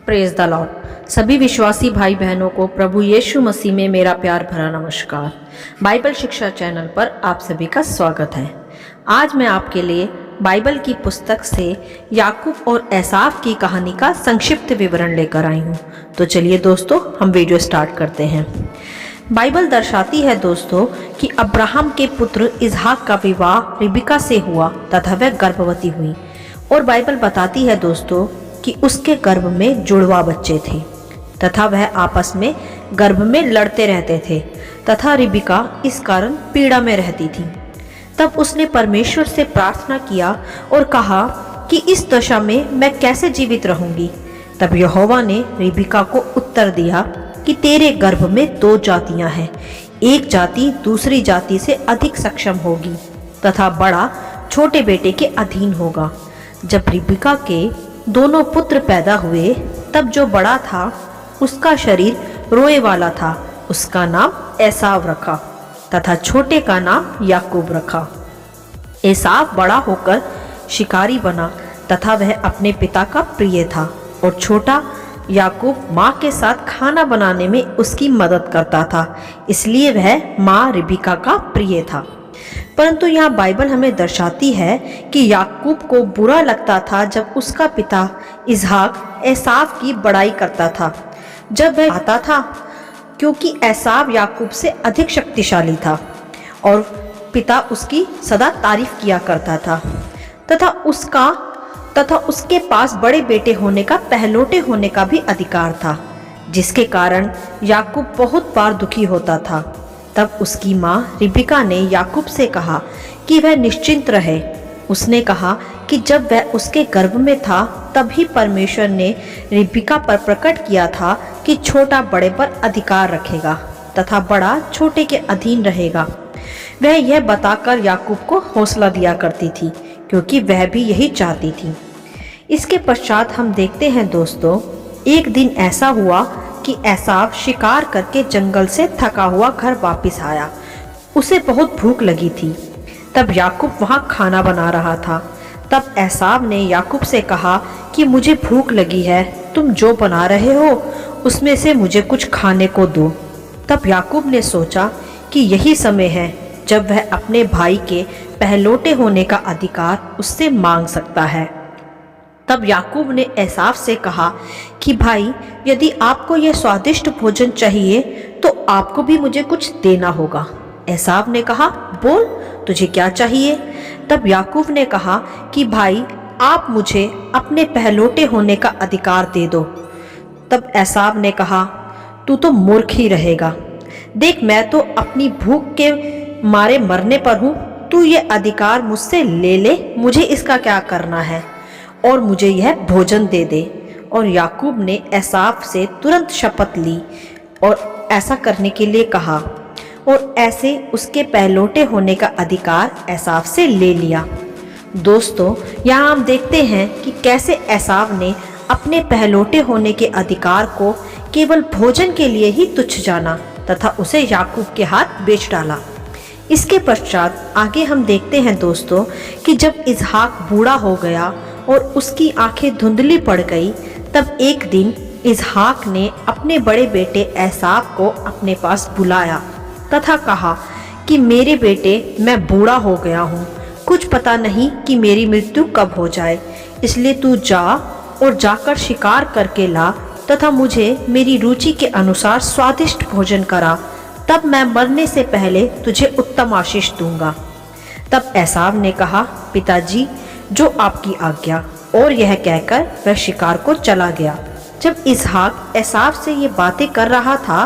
Praise the Lord. सभी विश्वासी भाई बहनों को प्रभु यीशु मसीह में मेरा प्यार भरा नमस्कार। बाइबल शिक्षा चैनल पर आप सभी का स्वागत है। आज मैं आपके लिए बाइबल की पुस्तक से याकूब और एसाव की कहानी का संक्षिप्त विवरण लेकर आई हूँ। तो चलिए दोस्तों, हम वीडियो स्टार्ट करते हैं। बाइबल दर्शाती है दोस्तों कि अब्राहम के पुत्र इसहाक का विवाह रिबिका से हुआ तथा वह गर्भवती हुई, और बाइबल बताती है दोस्तों कि उसके गर्भ में जुड़वा बच्चे थे तथा वह आपस में गर्भ में लड़ते रहते थे तथा रिबिका इस कारण पीड़ा में रहती थी। तब उसने परमेश्वर से प्रार्थना किया और कहा कि इस दशा में मैं कैसे जीवित रहूंगी। तब यहोवा ने रिबिका को उत्तर दिया कि तेरे गर्भ में 2 जातियां हैं, एक जाति दूसरी जाति से अधिक सक्षम होगी तथा बड़ा छोटे बेटे के अधीन होगा। जब रिबिका के दोनों पुत्र पैदा हुए तब जो बड़ा था उसका शरीर रोए वाला था, उसका नाम एसाव रखा तथा छोटे का नाम याकूब रखा। एसाव बड़ा होकर शिकारी बना तथा वह अपने पिता का प्रिय था, और छोटा याकूब माँ के साथ खाना बनाने में उसकी मदद करता था, इसलिए वह माँ रिबिका का प्रिय था। परंतु यहाँ बाइबल हमें दर्शाती है कि याकूब को बुरा लगता था जब उसका पिता इसहाक एसाव की बड़ाई करता था, जब वह आता था, क्योंकि एसाव याकूब से अधिक शक्तिशाली था और पिता उसकी सदा तारीफ किया करता था तथा उसके पास बड़े बेटे होने का, पहलोटे होने का भी अधिकार था, जिसके कारण याकूब बहुत बार दुखी होता था। तब उसकी माँ रिबिका ने याकूब से कहा कि वह निश्चिंत रहे। उसने कहा कि जब वह उसके गर्भ में था तभी परमेश्वर ने रिबिका पर प्रकट किया था कि छोटा बड़े पर अधिकार रखेगा तथा बड़ा छोटे के अधीन रहेगा। वह यह बताकर याकूब को हौसला दिया करती थी, क्योंकि वह भी यही चाहती थी। इसके पश्चात हम देखते हैं दोस्तों, एक दिन ऐसा हुआ कि एसाव शिकार करके जंगल से थका हुआ घर वापस आया। उसे बहुत भूख लगी थी। तब याकूब वहां खाना बना रहा था। तब एसाव ने याकूब से कहा कि मुझे भूख लगी है, तुम जो बना रहे हो उसमें से मुझे कुछ खाने को दो। तब याकूब ने सोचा कि यही समय है जब वह अपने भाई के पहलोटे होने का अधिकार उससे मांग सकता है। तब याकूब ने एसाव से कहा कि भाई, यदि आपको यह स्वादिष्ट भोजन चाहिए तो आपको भी मुझे कुछ देना होगा। एसाव ने कहा, बोल, तुझे क्या चाहिए? तब याकूब ने कहा कि भाई, आप मुझे अपने पहलोटे होने का अधिकार दे दो। तब एसाव ने कहा, तू तो मूर्ख ही रहेगा। देख, मैं तो अपनी भूख के मारे मरने पर हूँ। तू ये अधिकार मुझसे ले ले, मुझे इसका क्या करना है, और मुझे यह भोजन दे दे। और याकूब ने एसाव से तुरंत शपथ ली और ऐसा करने के लिए कहा, और ऐसे उसके पहलोटे होने का अधिकार एसाव से ले लिया। दोस्तों, यहाँ हम देखते हैं कि कैसे एसाव ने अपने पहलोटे होने के अधिकार को केवल भोजन के लिए ही तुच्छ जाना तथा उसे याकूब के हाथ बेच डाला। इसके पश्चात आगे हम देखते हैं दोस्तों कि जब इसहाक बूढ़ा हो गया और उसकी आंखें धुंधली पड़ गई, तब एक दिन इसहाक ने अपने बड़े बेटे एसाव को अपने पास बुलाया तथा कहा कि मेरे बेटे, मैं बूढ़ा हो गया हूँ, कुछ पता नहीं कि मेरी मृत्यु कब हो जाए, इसलिए तू जा और जाकर शिकार करके ला तथा मुझे मेरी रुचि के अनुसार स्वादिष्ट भोजन करा, तब मैं मरने से पहले तुझे उत्तम आशीष दूंगा। तब एसाव ने कहा, पिताजी, जो आपकी आज्ञा। और यह कहकर वह शिकार को चला गया। जब इसहाक एसाव से ये बातें कर रहा था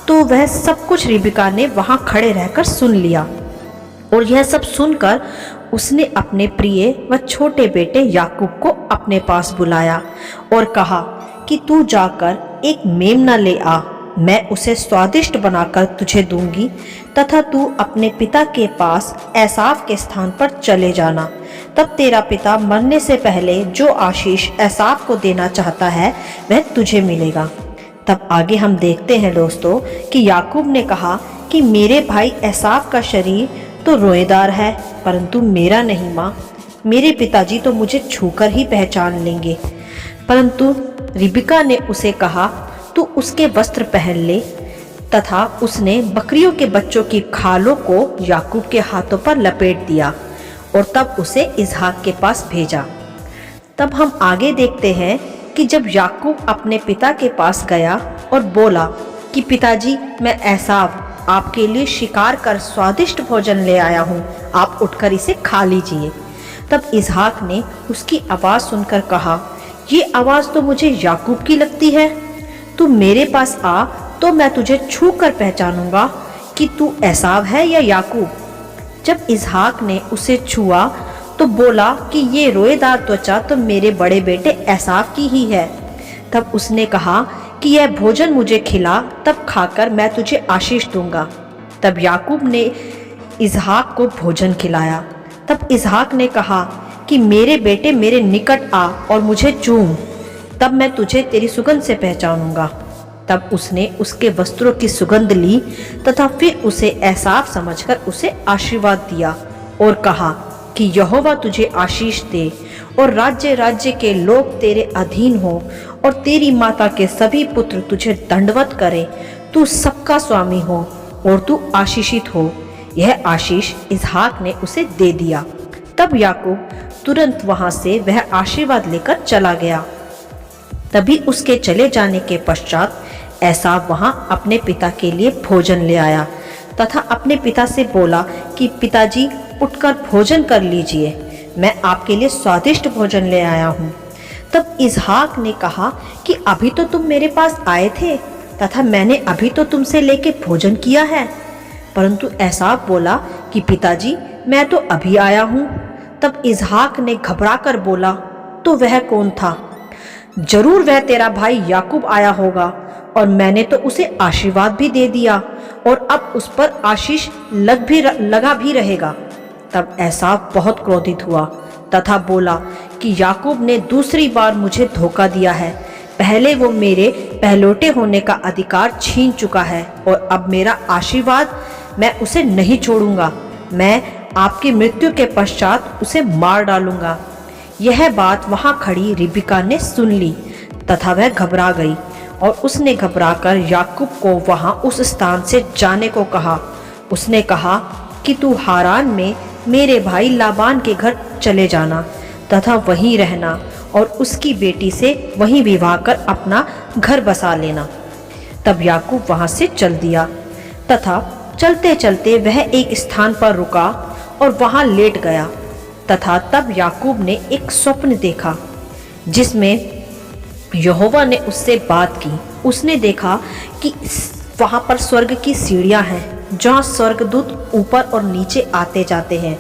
तो वह सब कुछ रिबिका ने वहां खड़े रहकर सुन लिया, और यह सब सुनकर उसने अपने प्रिय व छोटे बेटे याकूब को अपने पास बुलाया और कहा कि तू जाकर एक मेमना ले आ, मैं उसे स्वादिष्ट बनाकर तुझे दूंगी तथा तू अपने पिता के पास एसाव के स्थान पर चले जाना। तब तेरा पिता मरने से पहले जो आशीष एसाव को देना चाहता है वह तुझे मिलेगा। तब आगे हम देखते हैं दोस्तों कि याकूब ने कहा कि मेरे भाई एसाव का शरीर तो रोएदार है, परंतु मेरा नहीं माँ। मेरे पिताजी तो मुझे छूकर ही पहचान लेंगे, परंतु रिबिका ने उसे कहा, तू उसके वस्त्र पहन ले, तथा उसने बकरियों के बच्चों की खालों को याकूब के हाथों पर लपेट दिया और तब उसे इसहाक के पास भेजा। तब हम आगे देखते हैं कि जब याकूब अपने पिता के पास गया और बोला कि पिताजी, मैं एसाव आपके लिए शिकार कर स्वादिष्ट भोजन ले आया हूँ, आप उठकर इसे खा लीजिए। तब इसहाक ने उसकी आवाज़ सुनकर कहा, ये आवाज़ तो मुझे याकूब की लगती है। तू मेरे पास आ तो मैं तुझे छू कर पहचानूंगा कि तू एसाव है या याकूब। जब इसहाक ने उसे छुआ तो बोला कि ये रोएदार त्वचा तो मेरे बड़े बेटे एसाव की ही है। तब उसने कहा कि यह भोजन मुझे खिला, तब खाकर मैं तुझे आशीष दूंगा। तब याकूब ने इसहाक को भोजन खिलाया। तब इसहाक ने कहा कि मेरे बेटे, मेरे निकट आ और मुझे चूम, तब मैं तुझे तेरी सुगंध से पहचानूंगा। तब उसने उसके वस्त्रों की सुगंध ली तथा फिर उसे एसाव समझकर उसे आशीर्वाद दिया और कहा कि यहोवा तुझे आशीष दे और राज्य राज्य के लोग तेरे अधीन हो और तेरी माता के सभी पुत्र तुझे दंडवत करें। तू सबका स्वामी हो और तू आशीषित हो। यह आशीष इसहाक ने उसे दे दिया। तब याकूब तुरंत वहां से वह आशीर्वाद लेकर चला गया। तभी उसके चले जाने के पश्चात एसाव वहां अपने पिता के लिए भोजन ले आया तथा अपने पिता से बोला कि पिताजी, उठकर भोजन कर लीजिए, मैं आपके लिए स्वादिष्ट भोजन ले आया हूँ। तब इसहाक ने कहा कि अभी तो तुम मेरे पास आए थे तथा मैंने अभी तो तुमसे लेके भोजन किया है। परंतु एसाव बोला कि पिताजी, मैं तो अभी आया हूँ। तब इसहाक ने घबरा कर बोला, तो वह कौन था? जरूर वह तेरा भाई याकूब आया होगा और मैंने तो उसे आशीर्वाद भी दे दिया और अब उस पर आशीष लगा भी रहेगा। तब एसाव बहुत क्रोधित हुआ तथा बोला कि याकूब ने दूसरी बार मुझे धोखा दिया है। पहले वो मेरे पहलौठे होने का अधिकार छीन चुका है और अब मेरा आशीर्वाद मैं उसे नहीं छोड़ूंगा। मैं आपकी मृत्यु के पश्चात उसे मार डालूंगा। यह बात वहां खड़ी रिबिका ने सुन ली तथा वह घबरा गई और उसने घबराकर याकूब को वहां उस स्थान से जाने को कहा। उसने कहा कि तू हारान में मेरे भाई लाबान के घर चले जाना तथा वहीं रहना और उसकी बेटी से वहीं विवाह कर अपना घर बसा लेना। तब याकूब वहां से चल दिया तथा चलते चलते वह एक स्थान पर रुका और वहां लेट गया तथा तब याकूब ने एक स्वप्न देखा जिसमें यहोवा ने उससे बात की। उसने देखा कि वहां पर स्वर्ग की सीढ़ियां हैं जहां स्वर्गदूत ऊपर और नीचे आते जाते हैं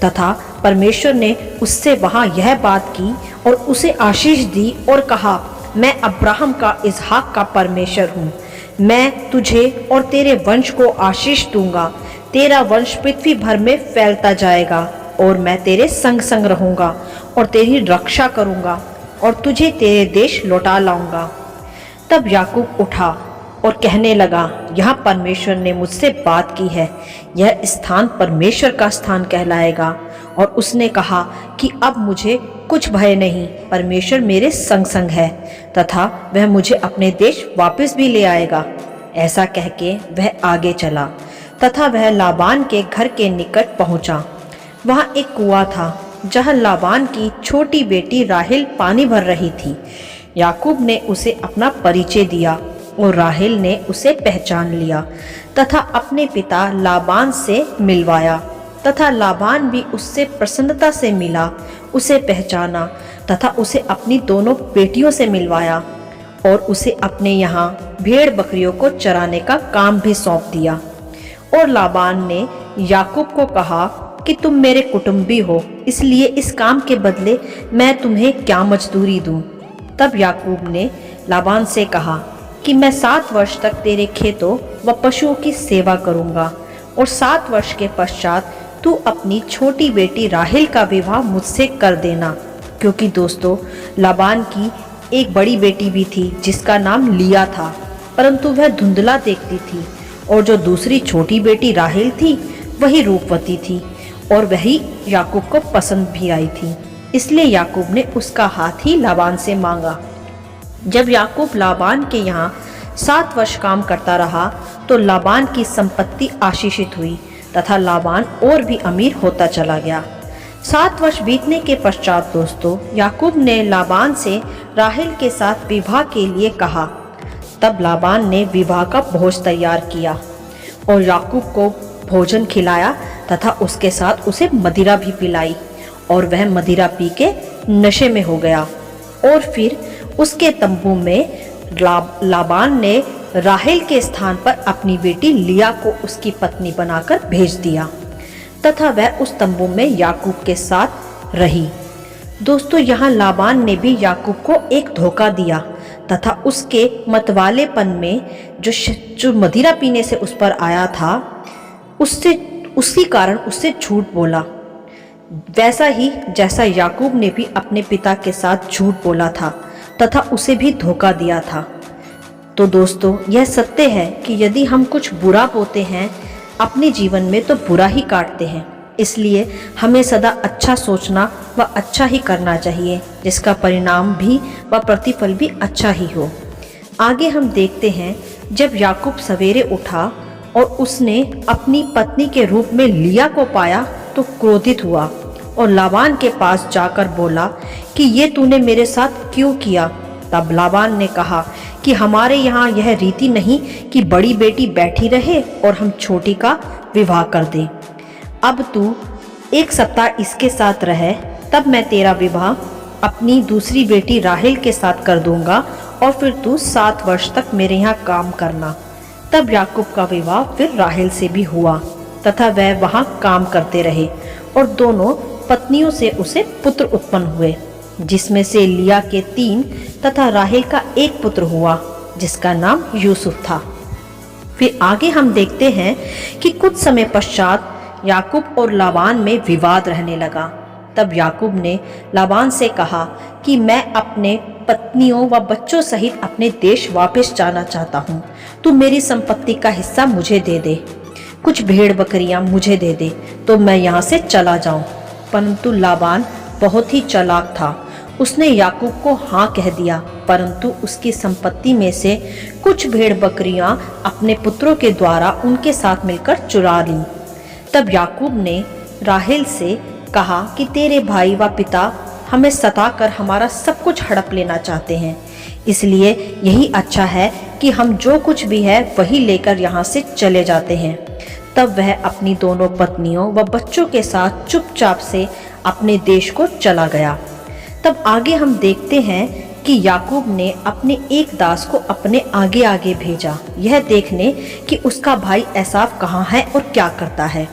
तथा परमेश्वर ने उससे वहां यह बात की और उसे आशीष दी और कहा, मैं अब्राहम का, इसहाक का परमेश्वर हूँ। मैं तुझे और तेरे वंश को आशीष दूंगा। तेरा वंश पृथ्वी भर में फैलता जाएगा और मैं तेरे संग संग रहूंगा और तेरी रक्षा करूंगा और तुझे तेरे देश लौटा लाऊंगा। तब याकूब उठा और कहने लगा, यहाँ परमेश्वर ने मुझसे बात की है, यह स्थान परमेश्वर का स्थान कहलाएगा। और उसने कहा कि अब मुझे कुछ भय नहीं, परमेश्वर मेरे संग संग है तथा वह मुझे अपने देश वापस भी ले आएगा। ऐसा कह के वह आगे चला तथा वह लाबान के घर के निकट पहुंचा। वहां एक कुआं था जहां लाबान की छोटी बेटी राहेल पानी भर रही थी। याकूब ने उसे अपना परिचय दिया और राहेल ने उसे पहचान लिया तथा अपने पिता लाबान से मिलवाया तथा लाबान भी उससे प्रसन्नता से मिला, उसे पहचाना तथा उसे अपनी दोनों बेटियों से मिलवाया और उसे अपने यहाँ भेड़ बकरियों को चराने का काम भी सौंप दिया। और लाबान ने याकूब को कहा कि तुम मेरे कुटुंबी हो, इसलिए इस काम के बदले मैं तुम्हें क्या मजदूरी दूं। तब याकूब ने लाबान से कहा कि मैं 7 वर्ष तक तेरे खेतों व पशुओं की सेवा करूंगा और 7 वर्ष के पश्चात तू अपनी छोटी बेटी राहेल का विवाह मुझसे कर देना। क्योंकि दोस्तों, लाबान की एक बड़ी बेटी भी थी जिसका नाम लिया था, परंतु वह धुंधला देखती थी और जो दूसरी छोटी बेटी राहेल थी वही रूपवती थी और वही याकूब को पसंद भी आई थी। इसलिए याकूब ने उसका हाथ ही लाबान से मांगा। जब याकूब लाबान के यहाँ 7 वर्ष काम करता रहा तो लाबान की संपत्ति आशीषित हुई तथा लाबान और भी अमीर होता चला गया। 7 वर्ष बीतने के पश्चात दोस्तों याकूब ने लाबान से राहेल के साथ विवाह के लिए कहा। तब लाबान ने विवाह का भोज तैयार किया और याकूब को भोजन खिलाया तथा उसके साथ उसे मदिरा भी पिलाई और वह मदिरा पी के नशे में हो गया। और फिर उसके तंबू में लाबान ने राहेल के स्थान पर अपनी बेटी लिया को उसकी पत्नी बनाकर भेज दिया तथा वह उस तंबू में याकूब के साथ रही। दोस्तों यहाँ लाबान ने भी याकूब को एक धोखा दिया तथा उसके मतवालेपन में जो मदिरा पीने से उस पर आया था उसी कारण उससे झूठ बोला, वैसा ही जैसा याकूब ने भी अपने पिता के साथ झूठ बोला था तथा उसे भी धोखा दिया था। तो दोस्तों यह सत्य है कि यदि हम कुछ बुरा बोते हैं अपने जीवन में तो बुरा ही काटते हैं। इसलिए हमें सदा अच्छा सोचना व अच्छा ही करना चाहिए जिसका परिणाम भी व प्रतिफल भी अच्छा ही हो। आगे हम देखते हैं जब याकूब सवेरे उठा और उसने अपनी पत्नी के रूप में लिया को पाया तो क्रोधित हुआ और लाबान के पास जाकर बोला कि ये तूने मेरे साथ क्यों किया। तब लाबान ने कहा कि हमारे यहाँ यह रीति नहीं कि बड़ी बेटी बैठी रहे और हम छोटी का विवाह कर दें। अब तू 1 सप्ताह इसके साथ रहे, तब मैं तेरा विवाह अपनी दूसरी बेटी राहेल के साथ कर दूंगा और फिर तू 7 वर्ष तक मेरे यहाँ काम करना। तब याकूब का विवाह फिर राहेल से भी हुआ तथा वह वहाँ काम करते रहे और दोनों पत्नियों से उसे पुत्र उत्पन्न हुए, जिसमें से लिया के 3 तथा राहेल का 1 पुत्र हुआ जिसका नाम यूसुफ था। फिर आगे हम देखते हैं कि कुछ समय पश्चात याकूब और लाबान में विवाद रहने लगा। तब याकूब ने लाबान से कहा कि मैं अपने पत्नियों व बच्चों सहित अपने देश वापस जाना चाहता हूँ। तू मेरी संपत्ति का हिस्सा मुझे दे दे, कुछ भेड़ बकरियां मुझे दे दे तो मैं यहाँ से चला जाऊं। परंतु लाबान बहुत ही चालाक था, उसने याकूब को हाँ कह दिया, परंतु उसकी संपत्ति में से कुछ भेड़ बकरियां अपने पुत्रों के द्वारा उनके साथ मिलकर चुरा लीं। तब याकूब ने राहेल से कहा कि तेरे भाई व पिता हमें सताकर हमारा सब कुछ हड़प लेना चाहते हैं, इसलिए यही अच्छा है कि हम जो कुछ भी है वही लेकर यहाँ से चले जाते हैं। तब वह अपनी दोनों पत्नियों व बच्चों के साथ चुपचाप से अपने देश को चला गया। तब आगे हम देखते हैं कि याकूब ने अपने एक दास को अपने आगे आगे भेजा, यह देखने कि उसका भाई एसाव कहाँ है और क्या करता है।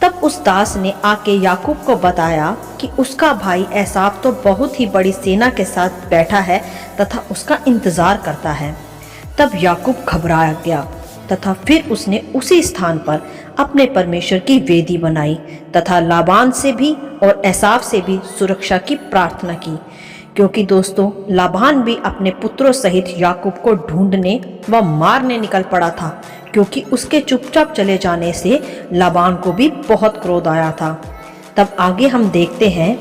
तब उस दास ने आके याकूब को बताया कि उसका भाई एसाव तो बहुत ही बड़ी सेना के साथ बैठा है तथा उसका इंतजार करता है। तब याकूब घबरा गया तथा फिर उसने उसी स्थान पर अपने परमेश्वर की वेदी बनाई तथा लाबान से भी और एसाव से भी सुरक्षा की प्रार्थना की, क्योंकि दोस्तों लाबान भी अपने पुत्रों सहित याकूब को ढूंढने व मारने निकल पड़ा था, क्योंकि उसके चुपचाप चले जाने से लाबान को भी बहुत क्रोध आया था। तब आगे हम देखते हैं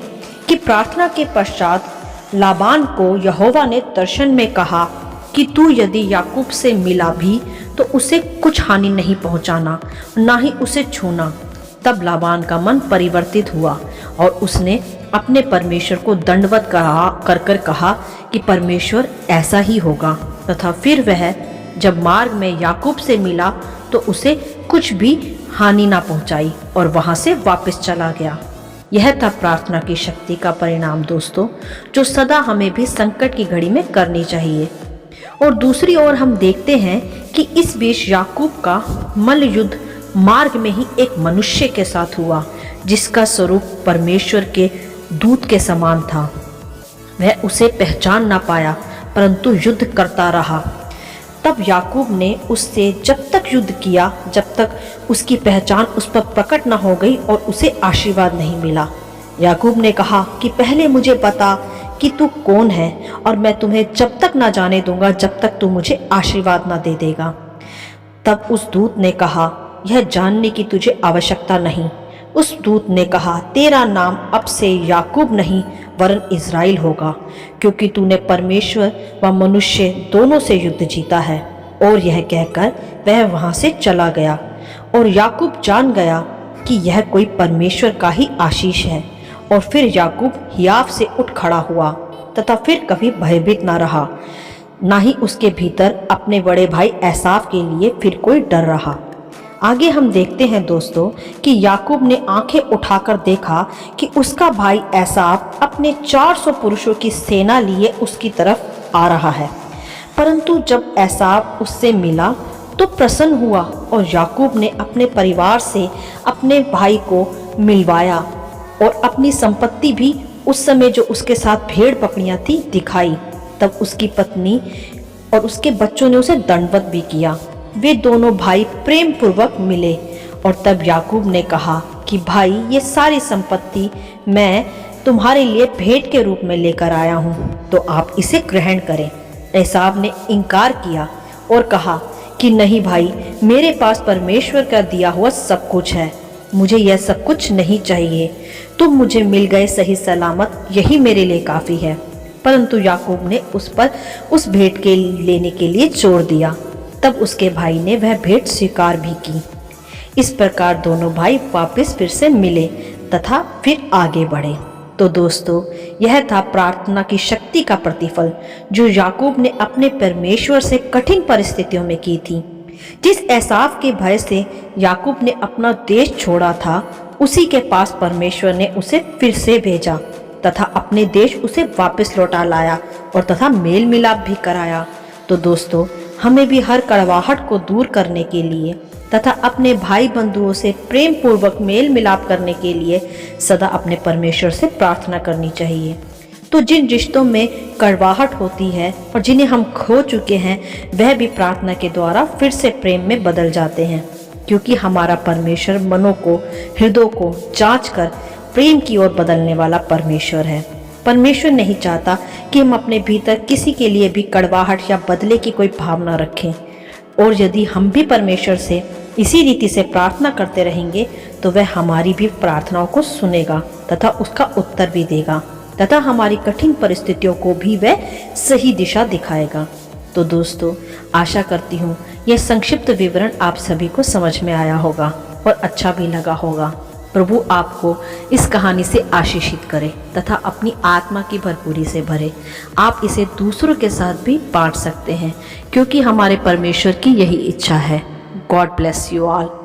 कि प्रार्थना के पश्चात लाबान को यहोवा ने दर्शन में कहा कि तू यदि याकूब से मिला भी तो उसे कुछ हानि नहीं पहुंचाना, ना ही उसे छूना। तब लाबान का मन परिवर्तित हुआ और उसने अपने परमेश्वर को दंडवत कर कहा कि परमेश्वर ऐसा ही होगा, तथा फिर वह जब मार्ग में याकूब से मिला तो उसे कुछ भी हानि ना पहुंचाई और वहां से वापस चला गया। यह था प्रार्थना की शक्ति का परिणाम दोस्तों, जो सदा हमें भी संकट की घड़ी में करनी चाहिए। और दूसरी ओर हम देखते हैं कि इस बीच याकूब का मल्ल युद्ध मार्ग में ही एक मनुष्य के साथ हुआ, जिसका स्वरूप परमेश्वर के दूत के समान था। वह उसे पहचान ना पाया, परंतु युद्ध करता रहा। तब याकूब ने उससे जब तक युद्ध किया जब तक उसकी पहचान उस पर प्रकट न हो गई और उसे आशीर्वाद नहीं मिला। याकूब ने कहा कि पहले मुझे बता कि तू कौन है, और मैं तुम्हें जब तक ना जाने दूंगा जब तक तू मुझे आशीर्वाद ना दे देगा। तब उस दूत ने कहा, यह जानने की तुझे आवश्यकता नहीं, उस दूत ने कहा, तेरा नाम अब से याकूब नहीं वरन इज़राइल होगा, क्योंकि तूने परमेश्वर व मनुष्य दोनों से युद्ध जीता है। और यह कहकर वह वहां से चला गया। और याकूब जान गया कि यह कोई परमेश्वर का ही आशीष है। और फिर याकूब हियाव से उठ खड़ा हुआ तथा फिर कभी भयभीत न रहा, ना ही उसके भीतर अपने बड़े भाई एसाव के लिए फिर कोई डर रहा। आगे हम देखते हैं दोस्तों कि याकूब ने आंखें उठाकर देखा कि उसका भाई एसाव अपने 400 पुरुषों की सेना लिए उसकी तरफ आ रहा है। परंतु जब एसाव उससे मिला तो प्रसन्न हुआ और याकूब ने अपने परिवार से अपने भाई को मिलवाया और अपनी संपत्ति भी उस समय जो उसके साथ भेड़ बकरियां थी दिखाई। तब उसकी पत्नी और उसके बच्चों ने उसे दंडवत भी किया। वे दोनों भाई प्रेम पूर्वक मिले और तब याकूब ने कहा कि भाई, ये सारी संपत्ति मैं तुम्हारे लिए भेंट के रूप में लेकर आया हूँ, तो आप इसे ग्रहण करें। एसाव ने इनकार किया और कहा कि नहीं भाई, मेरे पास परमेश्वर का दिया हुआ सब कुछ है, मुझे यह सब कुछ नहीं चाहिए। तुम मुझे मिल गए सही सलामत, यही मेरे लिए काफ़ी है। परंतु याकूब ने उस पर उस भेंट के लेने के लिए जोर दिया। तब उसके भाई ने वह भेंट स्वीकार भी की। इस प्रकार दोनों भाई वापस फिर से मिले तथा फिर आगे बढ़े। तो दोस्तों, यह था प्रार्थना की शक्ति का प्रतिफल जो याकूब ने अपने परमेश्वर से कठिन परिस्थितियों में की थी। जिस एसाव के भय से याकूब ने अपना देश छोड़ा था, उसी के पास परमेश्वर ने उसे फिर से भेजा तथा अपने देश उसे वापस लौटा लाया और तथा मेल मिलाप भी कराया। तो दोस्तों, हमें भी हर कड़वाहट को दूर करने के लिए तथा अपने भाई बंधुओं से प्रेम पूर्वक मेल मिलाप करने के लिए सदा अपने परमेश्वर से प्रार्थना करनी चाहिए। तो जिन रिश्तों में कड़वाहट होती है और जिन्हें हम खो चुके हैं, वह भी प्रार्थना के द्वारा फिर से प्रेम में बदल जाते हैं, क्योंकि हमारा परमेश्वर मनों को, हृदयों को जांच कर प्रेम की ओर बदलने वाला परमेश्वर है। परमेश्वर नहीं चाहता कि हम अपने भीतर किसी के लिए भी कड़वाहट या बदले की कोई भावना रखें। और यदि हम भी परमेश्वर से इसी रीति से प्रार्थना करते रहेंगे तो वह हमारी भी प्रार्थनाओं को सुनेगा तथा उसका उत्तर भी देगा तथा हमारी कठिन परिस्थितियों को भी वह सही दिशा दिखाएगा। तो दोस्तों, आशा करती हूँ यह संक्षिप्त विवरण आप सभी को समझ में आया होगा और अच्छा भी लगा होगा। प्रभु आपको इस कहानी से आशीषित करे तथा अपनी आत्मा की भरपूरी से भरे। आप इसे दूसरों के साथ भी बांट सकते हैं, क्योंकि हमारे परमेश्वर की यही इच्छा है। God bless you all.